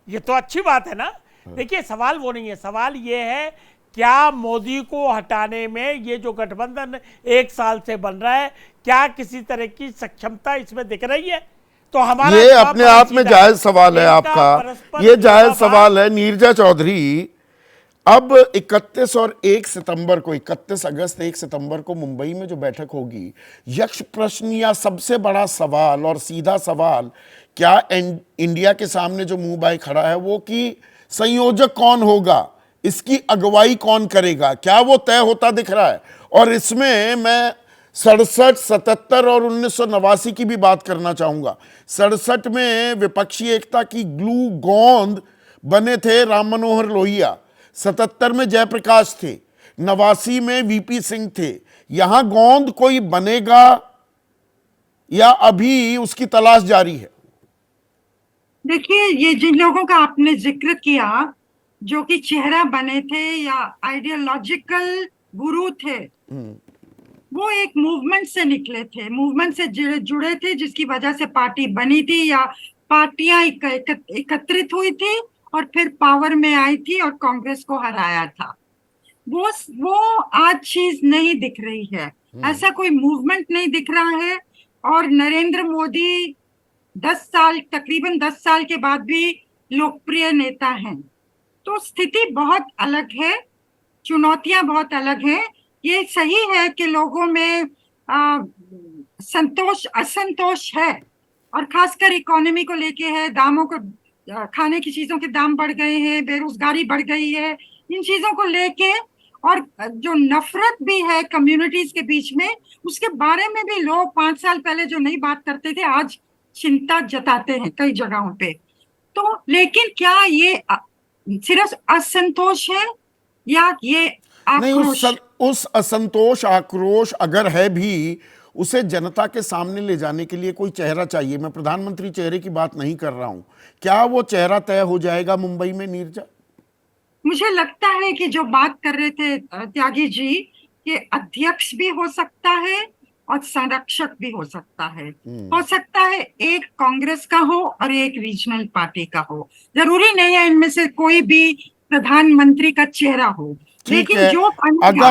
ये तो अच्छी बात है ना। देखिए, सवाल वो नहीं है, सवाल ये है क्या मोदी को हटाने में ये जो गठबंधन 1 साल से बन रहा है, क्या किसी तरह की सक्षमता इसमें दिख रही है? तो हमारा ये जवाब अपने बड़ा आप में सीधा जायज सवाल है इनका आपका, परस्पर ये जायज विरोधाभास- सवाल है। नीरजा चौधरी, अब 31 और 1 सितंबर को, 31 अगस्त 1 सितंबर को मुंबई में जो बैठक होगी, यक्ष प्रश्न या सबसे बड़ा सवाल और सीधा सवाल क्या इंडिया के सामने जो मुंह बाई खड़ा है वो कि संयोजक कौन होगा, इसकी अगुवाई कौन करेगा, क्या वो तय होता दिख रहा है? और इसमें मैं 67, 77 और 1989 की भी बात करना चाहूंगा। 67 में विपक्षी एकता की ग्लू गोंद बने थे राम मनोहर लोहिया, 77 में जयप्रकाश थे, 89 में वीपी सिंह थे। यहां गोंद कोई बनेगा या अभी उसकी तलाश जारी है? देखिए, ये जिन लोगों का आपने जिक्र किया, जो कि चेहरा बने थे या आइडियोलॉजिकल गुरु थे, वो एक मूवमेंट से निकले थे, मूवमेंट से जुड़े थे, जिसकी वजह से पार्टी बनी थी या पार्टियां एकत्रित हुई थी और फिर पावर में आई थी और कांग्रेस को हराया था। वो आज चीज नहीं दिख रही है। ऐसा कोई मूवमेंट नहीं दिख रहा है। और नरेंद्र मोदी 10 साल, तकरीबन 10 साल के बाद भी लोकप्रिय नेता हैं। तो स्थिति बहुत अलग है, चुनौतियां बहुत अलग हैं। ये सही है कि लोगों में संतोष असंतोष है, और खासकर इकोनॉमी को लेके है, दामों को, खाने की चीजों के दाम बढ़ गए हैं, बेरोजगारी बढ़ गई है, इन चीजों को लेके, और जो नफरत भी है कम्युनिटीज के बीच में, उसके बारे में भी लोग 5 साल पहले जो नहीं बात करते थे, आज चिंता जताते हैं कई जगहों पे। तो लेकिन क्या ये सिर्फ असंतोष है या ये नहीं, आक्रोश? उस असंतोष, आक्रोश अगर है भी, उसे जनता के सामने ले जाने के लिए कोई चेहरा चाहिए। मैं प्रधानमंत्री चेहरे की बात नहीं कर रहा हूं। क्या वो चेहरा तय हो जाएगा मुंबई में, नीरजा? मुझे लगता है कि जो बात कर रहे थे त्यागी जी, कि अध्यक्ष भी हो सकता है और संरक्षक भी हो सकता है। हो सकता है एक कांग्रेस का हो और एक रीजनल पार्टी का हो। जरूरी नहीं है इनमें से कोई भी प्रधानमंत्री का चेहरा हो। ठीक है,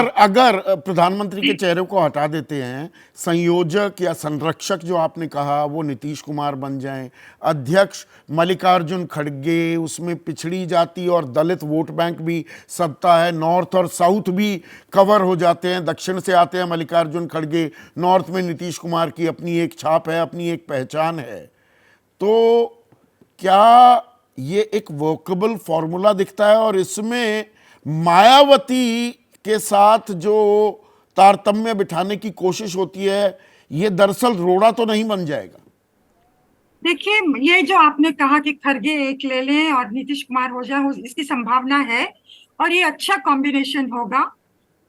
अगर प्रधानमंत्री के चेहरे को हटा देते हैं, संयोजक या संरक्षक जो आपने कहा वो नीतीश कुमार बन जाएं, अध्यक्ष मल्लिकार्जुन खड़गे, उसमें पिछड़ी जाति और दलित वोट बैंक भी सत्ता है, नॉर्थ और साउथ भी कवर हो जाते हैं, दक्षिण से आते हैं मल्लिकार्जुन खड़गे, नॉर्थ में नीतीश कुमार की अपनी एक छाप है, अपनी एक पहचान है, तो क्या ये एक वर्केबल फॉर्मूला दिखता है? और इसमें मायावती के साथ जो तारतम्य बिठाने की कोशिश होती है, ये दरअसल रोड़ा तो नहीं बन जाएगा? देखिए, ये जो आपने कहा कि खड़गे एक ले लें और नीतीश कुमार हो जाए, इसकी संभावना है और ये अच्छा कॉम्बिनेशन होगा।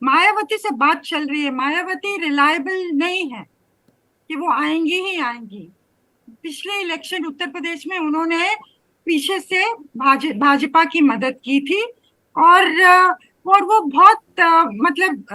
मायावती से बात चल रही है, मायावती रिलायबल नहीं है कि वो आएंगी ही आएंगी। पिछले इलेक्शन उत्तर प्रदेश में उन्होंने पीछे से भाजपा की मदद की थी और वो बहुत मतलब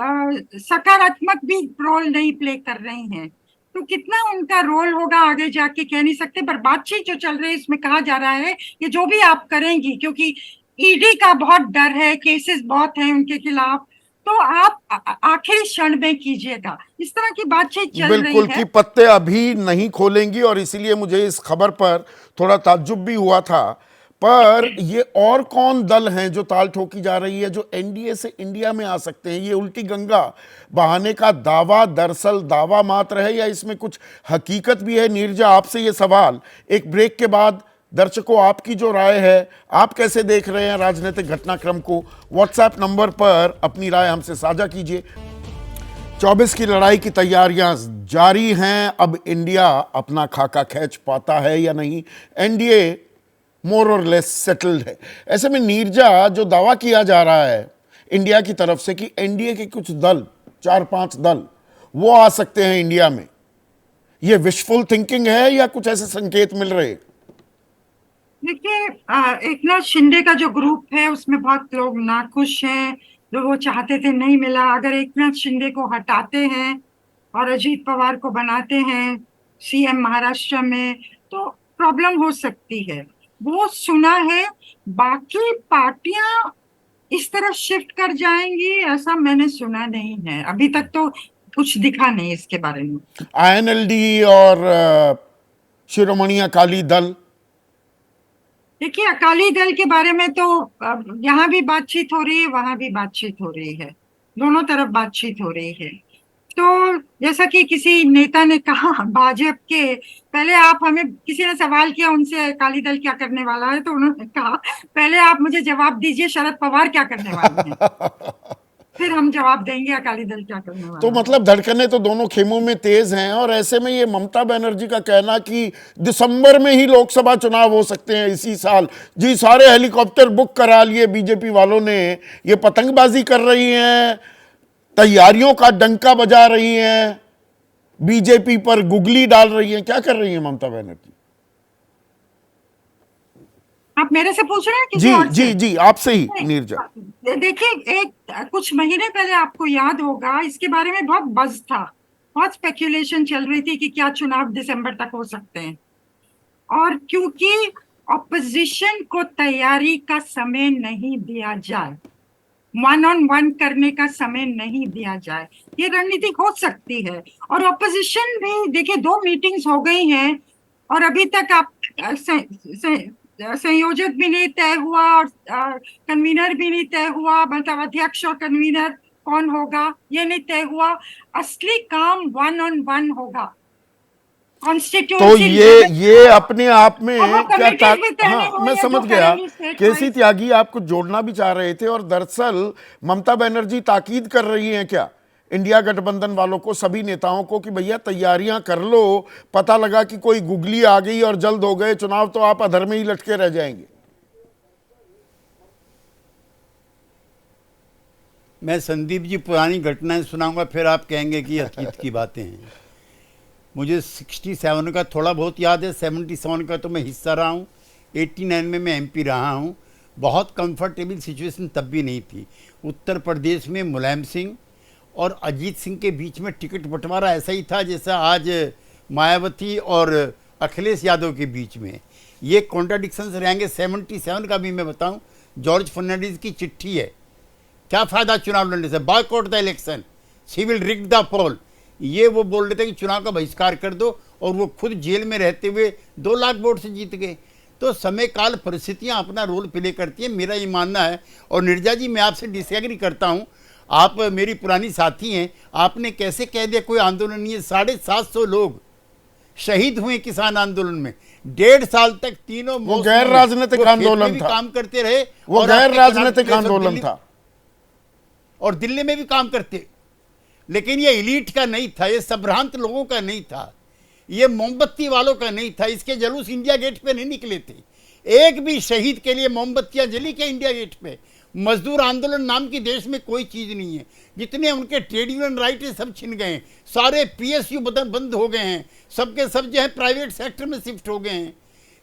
सकारात्मक भी रोल नहीं प्ले कर रही हैं। तो कितना उनका रोल होगा आगे जाके कह नहीं सकते, पर बातचीत जो चल रही है इसमें कहा जा रहा है कि जो भी आप करेंगी, क्योंकि ईडी का बहुत डर है, केसेस बहुत हैं उनके खिलाफ, तो आप आखिरी क्षण में कीजिएगा, इस तरह की बातचीत चल रही बिल्कुल है। कि पत्ते अभी नहीं खोलेंगी, और इसीलिए मुझे इस खबर पर थोड़ा ताज्जुब भी हुआ था। पर ये और कौन दल हैं जो ताल ठोकी जा रही है जो एनडीए से इंडिया में आ सकते हैं? ये उल्टी गंगा बहाने का दावा दरअसल दावा मात्र है या इसमें कुछ हकीकत भी है? नीरजा, आपसे ये सवाल एक ब्रेक के बाद। दर्शकों, आपकी जो राय है, आप कैसे देख रहे हैं राजनीतिक घटनाक्रम को? व्हाट्सएप नंबर पर अपनी राय हमसे साझा कीजिए। 24 की लड़ाई की तैयारियां जारी हैं। अब इंडिया अपना खाका खींच पाता है या नहीं? एनडीए मोर और लेस सेटल्ड है। ऐसे में नीरजा, जो दावा किया जा रहा है इंडिया की तरफ से कि एनडीए के कुछ दल, 4-5 दल, वो आ सकते हैं इंडिया में, ये विशफुल थिंकिंग है या कुछ ऐसे संकेत मिल रहे? देखिए, एकनाथ शिंदे का जो ग्रुप है उसमें बहुत लोग नाखुश हैं, जो वो चाहते थे नहीं मिला। अगर एकनाथ शिंदे को हटाते हैं और अजीत पवार को बनाते हैं सीएम महाराष्ट्र में, तो प्रॉब्लम हो सकती है, वो सुना है। बाकी पार्टियां इस तरफ शिफ्ट कर जाएंगी ऐसा मैंने सुना नहीं है, अभी तक तो कुछ दिखा नहीं इसके बारे में। आईएनएलडी और शिरोमणि अकाली दल, देखिए, अकाली दल के बारे में तो यहाँ भी बातचीत हो रही है, वहां भी बातचीत हो रही है, दोनों तरफ बातचीत हो रही है। तो जैसा कि किसी नेता ने कहा भाजपा के, पहले आप हमें, किसी ने सवाल किया उनसे अकाली दल क्या करने वाला है, तो उन्होंने कहा पहले आप मुझे जवाब दीजिए शरद पवार क्या करने वाले हैं, फिर हम जवाब देंगे अकाली दल क्या करने वाला तो है। मतलब धड़कने तो दोनों खेमों में तेज हैं। और ऐसे में ये ममता बनर्जी का कहना कि दिसंबर में ही लोकसभा चुनाव हो सकते हैं इसी साल, जी सारे हेलीकॉप्टर बुक करा लिए बीजेपी वालों ने, ये पतंगबाजी कर रही हैं, तैयारियों का डंका बजा रही हैं, बीजेपी पर गुगली डाल रही हैं। क्या कर रही हैं ममता बनर्जी? आप मेरे से पूछ रहे हैं किसी जी और जी से? जी, आपसे ही नीरजा। देखिए, एक कुछ महीने पहले आपको याद होगा इसके बारे में बहुत बज़ था, बहुत स्पेक्यूलेशन चल रही थी कि क्या चुनाव दिसंबर तक हो सकते हैं, और क्योंकि ऑपोजिशन को तैयारी का समय नहीं दिया जाए, 1-on-1 करने का समय नहीं दिया जाए, ये रणनीति हो सकती है। और ऑपोजिशन भी, देखिए 2 मीटिंग्स हो गई हैं और अभी तक आप संयोजक भी नहीं तय हुआ और कन्वीनर भी नहीं तय हुआ, मतलब अध्यक्ष और कन्वीनर कौन होगा ये नहीं तय हुआ। असली काम 1-on-1 होगा। तो ये अपने आप में क्या हाँ, मैं समझ गया। केसी त्यागी, आप कुछ जोड़ना भी चाह रहे थे, और दरअसल ममता बनर्जी ताकीद कर रही हैं क्या इंडिया गठबंधन वालों को, सभी नेताओं को, कि भैया तैयारियां कर लो, पता लगा कि कोई गुगली आ गई और जल्द हो गए चुनाव तो आप अधर में ही लटके रह जाएंगे? मैं संदीप जी पुरानी घटनाएं सुनाऊंगा, फिर आप कहेंगे कि अतीत की बातें हैं। मुझे 67 का थोड़ा बहुत याद है, 77 का तो मैं हिस्सा रहा हूँ, 89 में मैं एमपी रहा हूँ। बहुत कंफर्टेबल सिचुएशन तब भी नहीं थी। उत्तर प्रदेश में मुलायम सिंह और अजीत सिंह के बीच में टिकट बंटवारा ऐसा ही था जैसा आज मायावती और अखिलेश यादव के बीच में। ये कॉन्ट्राडिक्शंस रहेंगे। 77 का भी मैं बताऊं, जॉर्ज फर्नांडिस की चिट्ठी है, क्या फ़ायदा चुनाव लड़ने से, boycott the election, she will rig the poll. ये वो बोल रहे थे कि चुनाव का बहिष्कार कर दो, और वो खुद जेल में रहते हुए 2 लाख वोट से जीत गए। तो समय काल परिस्थितियां अपना रोल प्ले करती हैं, मेरा ये मानना है। और नीरजा जी, मैं आपसे डिसएग्री करता हूं, आप मेरी पुरानी साथी हैं, आपने कैसे कह दिया कोई आंदोलन नहीं है। 750 लोग शहीद हुए किसान आंदोलन में, 1.5 साल तक तीनों वो गैर राजनीतिक आंदोलन था, काम करते रहे, वो गैर राजनीतिक आंदोलन था, और दिल्ली में भी काम करते। लेकिन ये एलीट का नहीं था, ये संभ्रांत लोगों का नहीं था, ये मोमबत्ती वालों का नहीं था। इसके जलूस इंडिया गेट पे नहीं निकले थे। एक भी शहीद के लिए मोमबत्तियां जली क्या इंडिया गेट पे? मजदूर आंदोलन नाम की देश में कोई चीज नहीं है। जितने उनके ट्रेड यूनियन राइट है सब छिन गए हैं, सारे पीएसयू बंद हो गए हैं, सबके सब जो है प्राइवेट सेक्टर में शिफ्ट हो गए हैं।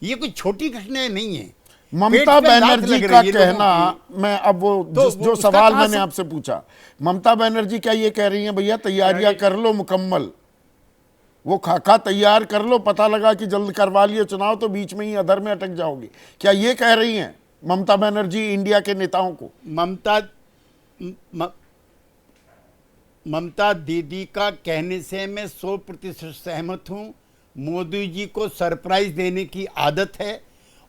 ये कोई छोटी घटनाएं नहीं है। ममता बनर्जी का कहना, मैं अब वो जो सवाल मैंने आपसे पूछा, ममता बनर्जी क्या ये कह रही हैं भैया तैयारियां कर लो मुकम्मल? वो खाका तैयार कर लो, पता लगा कि जल्द करवा लिए चुनाव तो बीच में ही अधर में अटक जाओगे। क्या ये कह रही हैं ममता बनर्जी इंडिया के नेताओं को? ममता दीदी का कहने से मैं 100% सहमत हूं। मोदी जी को सरप्राइज देने की आदत है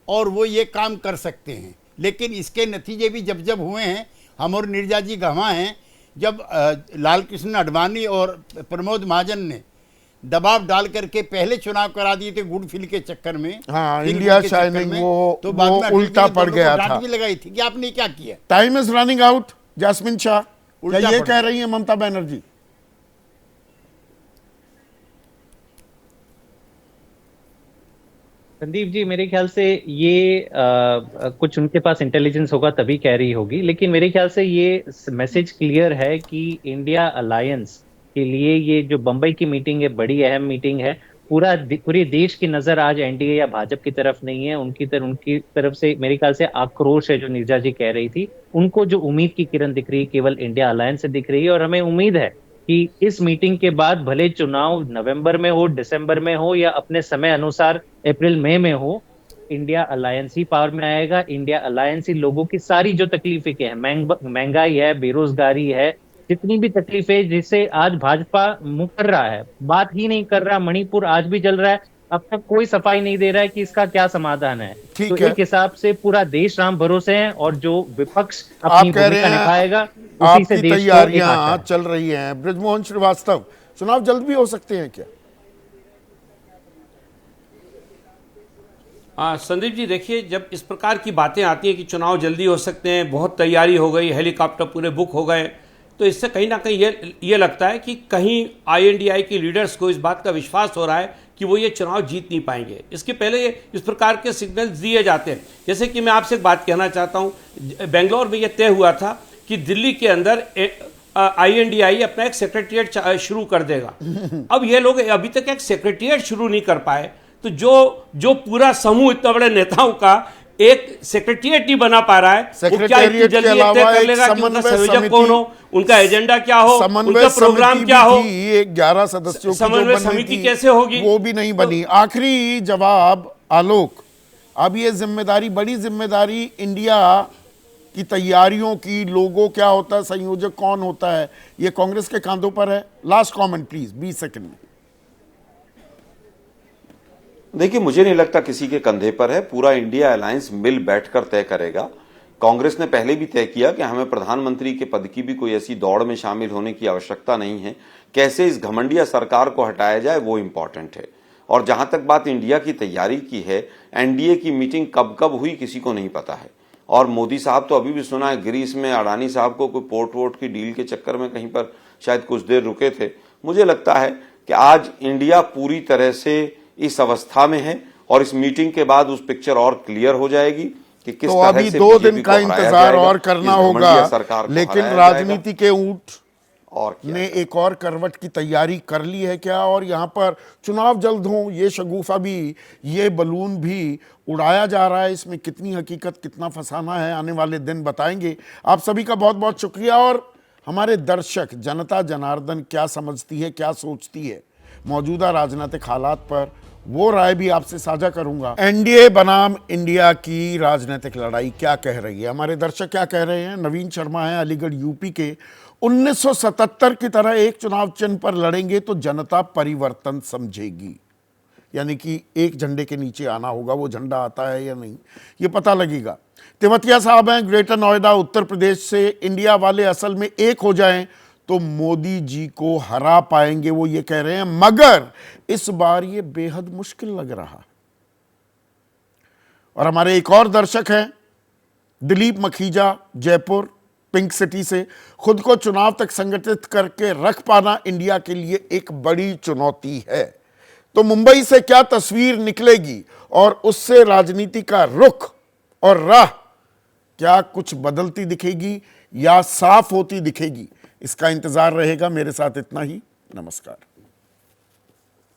और वो ये काम कर सकते हैं, लेकिन इसके नतीजे भी जब जब हुए हैं, हम और नीरजा जी गवाह हैं। जब लाल कृष्ण आडवाणी और प्रमोद महाजन ने दबाव डाल करके पहले चुनाव करा दिए थे गुडफिल के चक्कर में, हाँ, इंडिया शाइनिंग, तो बाद में उल्टा पड़ गया था। भी लगाई थी कि आपने क्या किया। Time is running out. Jasmine Shah, क्या ये पड़ कह रही है ममता बनर्जी? संदीप जी, मेरे ख्याल से ये कुछ उनके पास इंटेलिजेंस होगा तभी कह रही होगी, लेकिन मेरे ख्याल से ये मैसेज क्लियर है कि इंडिया अलायंस के लिए ये जो बंबई की मीटिंग है बड़ी अहम मीटिंग है। पूरे देश की नजर आज एनडीए या भाजपा की तरफ नहीं है, उनकी तरफ से मेरे ख्याल से आक्रोश है, जो नीरजा जी कह रही थी। उनको जो उम्मीद की किरण दिख रही है केवल इंडिया अलायंस से दिख रही है, और हमें उम्मीद है कि इस मीटिंग के बाद भले चुनाव नवंबर में हो, दिसंबर में हो या अपने समय अनुसार अप्रैल मई में हो, इंडिया अलायंस ही पावर में आएगा। इंडिया अलायंस ही लोगों की सारी जो तकलीफें हैं, महंगाई है, बेरोजगारी है, जितनी भी तकलीफें जिससे आज भाजपा मुकर रहा है, बात ही नहीं कर रहा। मणिपुर आज भी जल रहा है, अब तक कोई सफाई नहीं दे रहा है कि इसका क्या समाधान है। तो एक हिसाब से पूरा देश राम भरोसे है, और जो विपक्ष अपनी भूमिका निभाएगा उसी से आपकी देश तैयारियां चल रही हैं। ब्रजमोहन श्रीवास्तव, चुनाव जल्द भी हो सकते हैं क्या? संदीप जी देखिए, जब इस प्रकार की बातें आती हैं कि चुनाव जल्दी हो सकते हैं, बहुत तैयारी हो गई, हेलीकॉप्टर पूरे बुक हो गए, तो इससे कहीं ना कहीं ये लगता है कि कहीं आईएनडीआई की लीडर्स को इस बात का विश्वास हो रहा है कि वो ये चुनाव जीत नहीं पाएंगे। इसके पहले इस प्रकार के सिग्नल्स दिए जाते हैं। जैसे कि मैं आपसे एक बात कहना चाहता हूँ, बेंगलोर में ये तय हुआ था कि दिल्ली के अंदर आईएनडीआई अपना एक सेक्रेटरिएट शुरू कर देगा। अब ये लोग अभी तक एक सेक्रेटरिएट शुरू नहीं कर पाए, तो जो पूरा समूह इतना बड़े नेताओं का एक सेक्रेटरिएट नहीं बना पा रहा है, वो क्या इतनी जल्दी तय कर लेगा कि उनका संयोजक कौन हो, उनका एजेंडा क्या हो, उनका प्रोग्राम क्या हो, 11 सदस्यों की समन्वय समिति कैसे होगी, वो भी नहीं बनी। आखिरी जवाब आलोक, अब ये जिम्मेदारी, बड़ी जिम्मेदारी इंडिया की तैयारियों की, लोगो क्या होता है, संयोजक कौन होता है, ये कांग्रेस के कांधों पर है। लास्ट कमेंट प्लीज, 20 सेकंड में। देखिए, मुझे नहीं लगता किसी के कंधे पर है। पूरा इंडिया अलायंस मिल बैठकर तय करेगा। कांग्रेस ने पहले भी तय किया कि हमें प्रधानमंत्री के पद की भी कोई ऐसी दौड़ में शामिल होने की आवश्यकता नहीं है। कैसे इस घमंडिया सरकार को हटाया जाए वो इंपॉर्टेंट है। और जहां तक बात इंडिया की तैयारी की है, एनडीए की मीटिंग कब कब हुई किसी को नहीं पता है। और मोदी साहब तो अभी भी सुना है ग्रीस में अडानी साहब को कोई पोर्ट वोट की डील के चक्कर में कहीं पर शायद कुछ देर रुके थे। मुझे लगता है कि आज इंडिया पूरी तरह से इस अवस्था में है, और इस मीटिंग के बाद उस पिक्चर और क्लियर हो जाएगी कि किस तो तरह अभी से 2 दिन का इंतजार और करना होगा, लेकिन राजनीति के ऊंट और ने एक और करवट की तैयारी कर ली है क्या? और यहाँ पर चुनाव जल्द हो, ये शगुफा भी, ये बलून भी उड़ाया जा रहा है। इसमें कितनी हकीकत, कितना फसाना है, आने वाले दिन बताएंगे। आप सभी का बहुत बहुत शुक्रिया। और हमारे दर्शक, जनता जनार्दन क्या समझती है, क्या सोचती है मौजूदा राजनीतिक हालात पर, वो राय भी आपसे साझा करूंगा। एनडीए बनाम इंडिया की राजनीतिक लड़ाई क्या कह रही है, हमारे दर्शक क्या कह रहे हैं? नवीन शर्मा है अलीगढ़ यूपी के। 1977 की तरह एक चुनाव चिन्ह पर लड़ेंगे तो जनता परिवर्तन समझेगी, यानी कि एक झंडे के नीचे आना होगा। वो झंडा आता है या नहीं, ये पता लगेगा। तेवतिया साहब हैं ग्रेटर नोएडा उत्तर प्रदेश से। इंडिया वाले असल में एक हो जाएं तो मोदी जी को हरा पाएंगे, वो ये कह रहे हैं, मगर इस बार ये बेहद मुश्किल लग रहा। और हमारे एक और दर्शक हैं दिलीप मखीजा, जयपुर पिंक सिटी से। खुद को चुनाव तक संगठित करके रख पाना इंडिया के लिए एक बड़ी चुनौती है। तो मुंबई से क्या तस्वीर निकलेगी और उससे राजनीति का रुख और राह क्या कुछ बदलती दिखेगी या साफ होती दिखेगी, इसका इंतजार रहेगा। मेरे साथ इतना ही, नमस्कार।